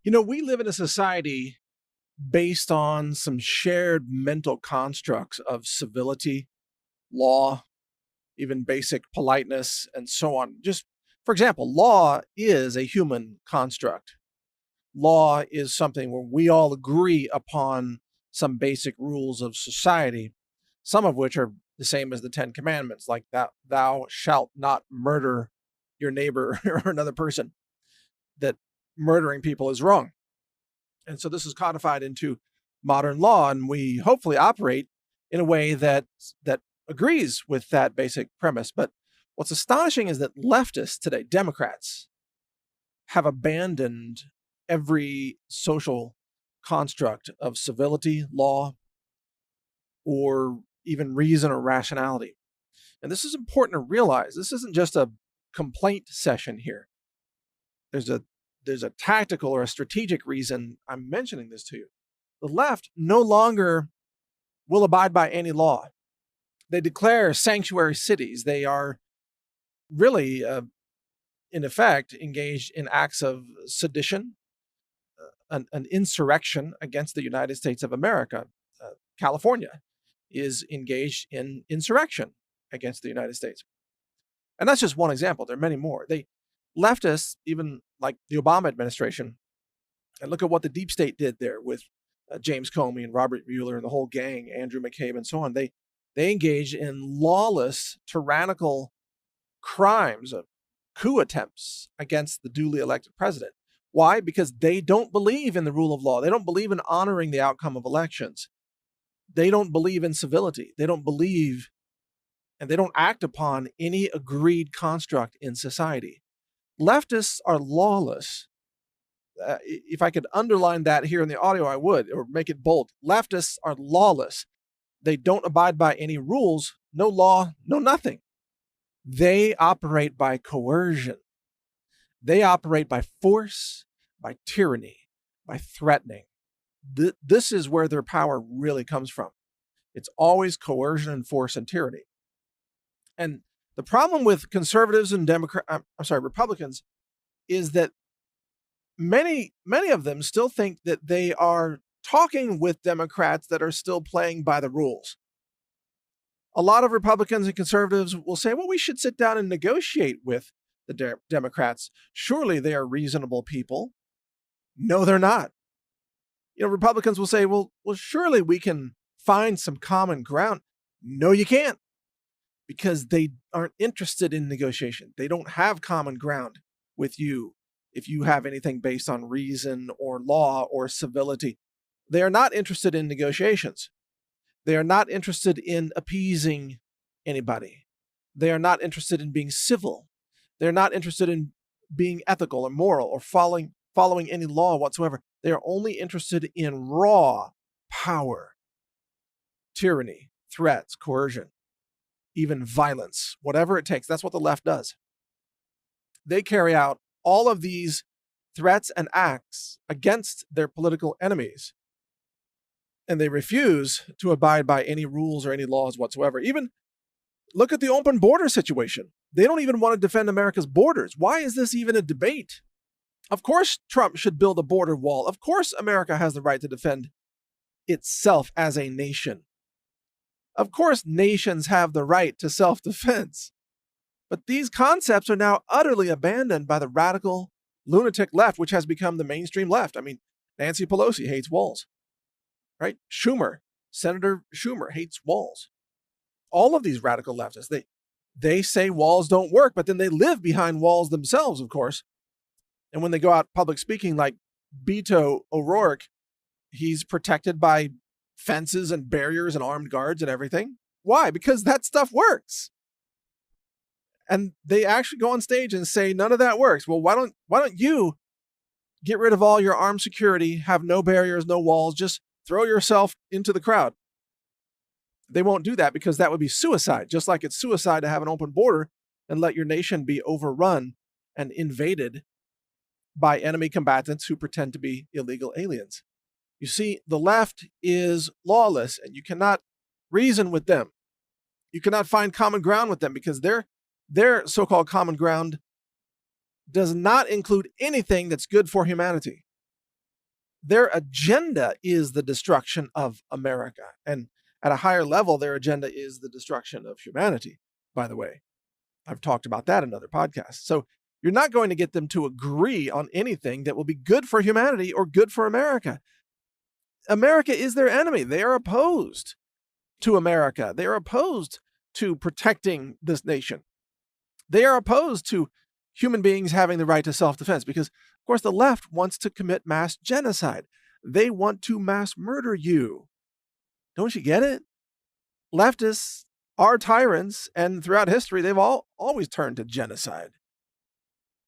We live in a society based on some shared mental constructs of civility, law, even basic politeness, and so on. Just for example, law is a human construct. Law is something where we all agree upon some basic rules of society, some of which are the same as the Ten Commandments, like that thou shalt not murder your neighbor or another person, that murdering people is wrong. And so this is codified into modern law, and we hopefully operate in a way that agrees with that basic premise. But what's astonishing is that leftists today, Democrats, have abandoned every social construct of civility, law, or even reason or rationality. And this is important to realize. This isn't just a complaint session here. There's a there's a tactical or a strategic reason I'm mentioning this to you. The left no longer will abide by any law. They declare sanctuary cities. They are really, in effect, engaged in acts of sedition, an insurrection against the United States of America. California is engaged in insurrection against the United States. And that's just one example. There are many more. Leftists, even like the Obama administration, and look at what the deep state did there with James Comey and Robert Mueller and the whole gang, Andrew McCabe and so on. They engaged in lawless, tyrannical crimes of coup attempts against the duly elected president. Why? Because they don't believe in the rule of law. They don't believe in honoring the outcome of elections. They don't believe in civility. They don't believe and they don't act upon any agreed construct in society. Leftists are lawless. If I could underline that here in the audio, I would, or make it bold. Leftists are lawless. They don't abide by any rules, no law, no nothing. They operate by coercion. They operate by force, by tyranny, by threatening. This is where their power really comes from. It's always coercion and force and tyranny. And the problem with conservatives and Republicans is that many of them still think that they are talking with Democrats that are still playing by the rules. A lot of Republicans and conservatives will say, well, we should sit down and negotiate with the Democrats. Surely they are reasonable people. No, they're not. Republicans will say, well, surely we can find some common ground. No, you can't, because they aren't interested in negotiation. They don't have common ground with you if you have anything based on reason or law or civility. They are not interested in negotiations. They are not interested in appeasing anybody. They are not interested in being civil. They're not interested in being ethical or moral or following any law whatsoever. They are only interested in raw power, tyranny, threats, coercion, even violence, whatever it takes. That's what the left does. They carry out all of these threats and acts against their political enemies, and they refuse to abide by any rules or any laws whatsoever. Even look at the open border situation. They don't even want to defend America's borders. Why is this even a debate? Of course, Trump should build a border wall. Of course, America has the right to defend itself as a nation. Of course, nations have the right to self-defense. But these concepts are now utterly abandoned by the radical, lunatic left, which has become the mainstream left. I mean, Nancy Pelosi hates walls, right? Senator Schumer hates walls. All of these radical leftists, they say walls don't work, but then they live behind walls themselves, of course. And when they go out public speaking, like Beto O'Rourke, he's protected by fences and barriers and armed guards and everything. Why? Because that stuff works. And they actually go on stage and say none of that works. Well, why don't you get rid of all your armed security, have no barriers, no walls, just throw yourself into the crowd? They won't do that because that would be suicide, just like it's suicide to have an open border and let your nation be overrun and invaded by enemy combatants who pretend to be illegal aliens. You see, the left is lawless, and you cannot reason with them. You cannot find common ground with them because their so-called common ground does not include anything that's good for humanity. Their agenda is the destruction of America. And at a higher level, their agenda is the destruction of humanity, by the way. I've talked about that in other podcasts. So you're not going to get them to agree on anything that will be good for humanity or good for America. America is their enemy. They are opposed to America. They are opposed to protecting this nation. They are opposed to human beings having the right to self-defense because, of course, the left wants to commit mass genocide. They want to mass murder you. Don't you get it? Leftists are tyrants, and throughout history, they've always turned to genocide.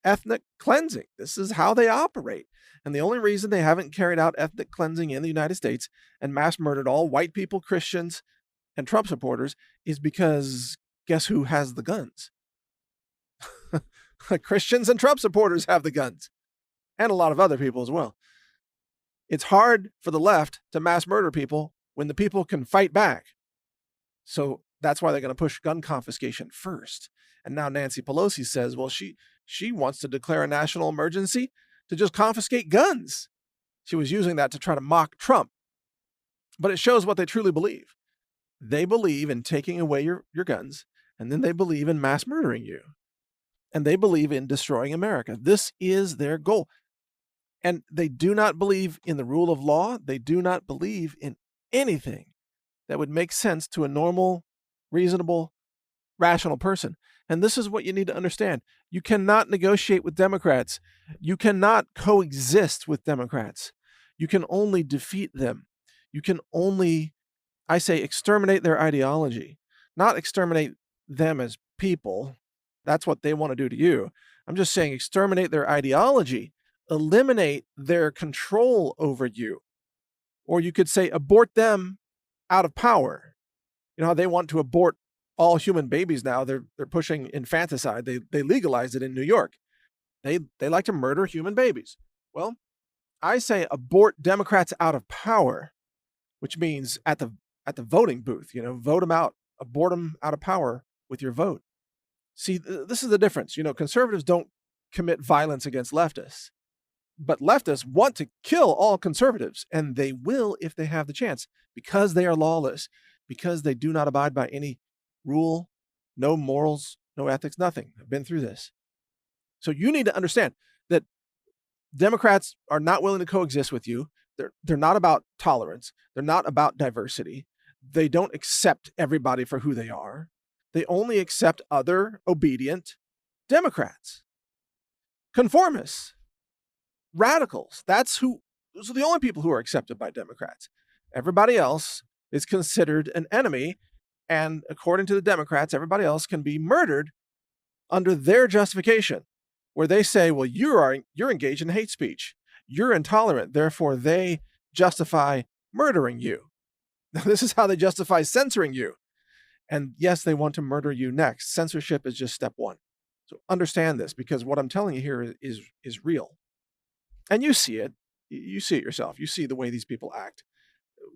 Ethnic cleansing. This is how they operate. And the only reason they haven't carried out ethnic cleansing in the United States and mass murdered all white people, Christians, and Trump supporters is because guess who has the guns? Christians and Trump supporters have the guns, and a lot of other people as well. It's hard for the left to mass murder people when the people can fight back. So that's why they're going to push gun confiscation first. And now Nancy Pelosi says, well, she wants to declare a national emergency to just confiscate guns. She was using that to try to mock Trump. But it shows what they truly believe. They believe in taking away your guns, and then they believe in mass murdering you. And they believe in destroying America. This is their goal. And they do not believe in the rule of law. They do not believe in anything that would make sense to a normal, reasonable, rational person. And this is what you need to understand. You cannot negotiate with Democrats. You cannot coexist with Democrats. You can only defeat them. You can only, I say, exterminate their ideology, not exterminate them as people. That's what they want to do to you. I'm just saying exterminate their ideology, eliminate their control over you. Or you could say abort them out of power. You know how they want to abort all human babies now. They're pushing infanticide. They legalized it in New York. They like to murder human babies. Well, I say abort Democrats out of power, which means at the voting booth, vote them out, abort them out of power with your vote. See, this is the difference. Conservatives don't commit violence against leftists, but leftists want to kill all conservatives, and they will if they have the chance, because they are lawless, because they do not abide by any rule, no morals, no ethics, nothing. I've been through this. So you need to understand that Democrats are not willing to coexist with you. They're not about tolerance. They're not about diversity. They don't accept everybody for who they are. They only accept other obedient Democrats, conformists, radicals. Those are the only people who are accepted by Democrats. Everybody else is considered an enemy. And according to the Democrats, everybody else can be murdered under their justification, where they say, well, you're engaged in hate speech. You're intolerant. Therefore, they justify murdering you. Now, this is how they justify censoring you. And yes, they want to murder you next. Censorship is just step one. So understand this, because what I'm telling you here is real. And you see it. You see it yourself. You see the way these people act.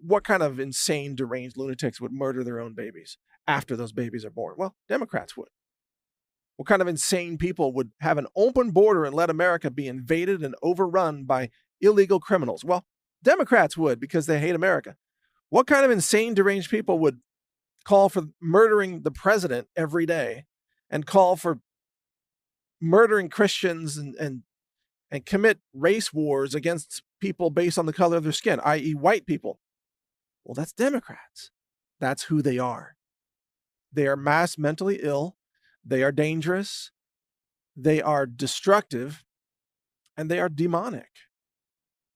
What kind of insane, deranged lunatics would murder their own babies after those babies are born? Well, Democrats would. What kind of insane people would have an open border and let America be invaded and overrun by illegal criminals? Well, Democrats would, because they hate America. What kind of insane, deranged people would call for murdering the president every day and call for murdering Christians and commit race wars against people based on the color of their skin, i.e. white people? Well, that's Democrats. That's who they are. They are mass mentally ill. They are dangerous. They are destructive. And they are demonic.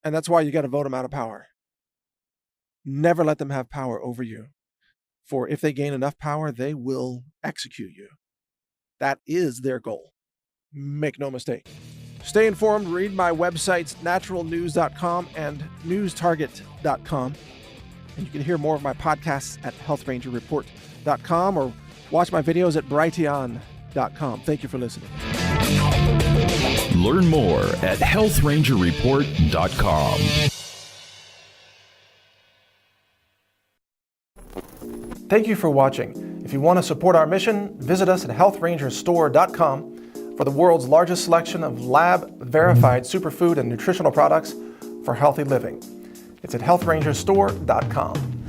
And that's why you got to vote them out of power. Never let them have power over you. For if they gain enough power, they will execute you. That is their goal. Make no mistake. Stay informed. Read my websites, naturalnews.com and newstarget.com. And you can hear more of my podcasts at healthrangerreport.com or watch my videos at brighteon.com. Thank you for listening. Learn more at healthrangerreport.com. Thank you for watching. If you want to support our mission, visit us at healthrangerstore.com for the world's largest selection of lab-verified superfood and nutritional products for healthy living. It's at healthrangerstore.com.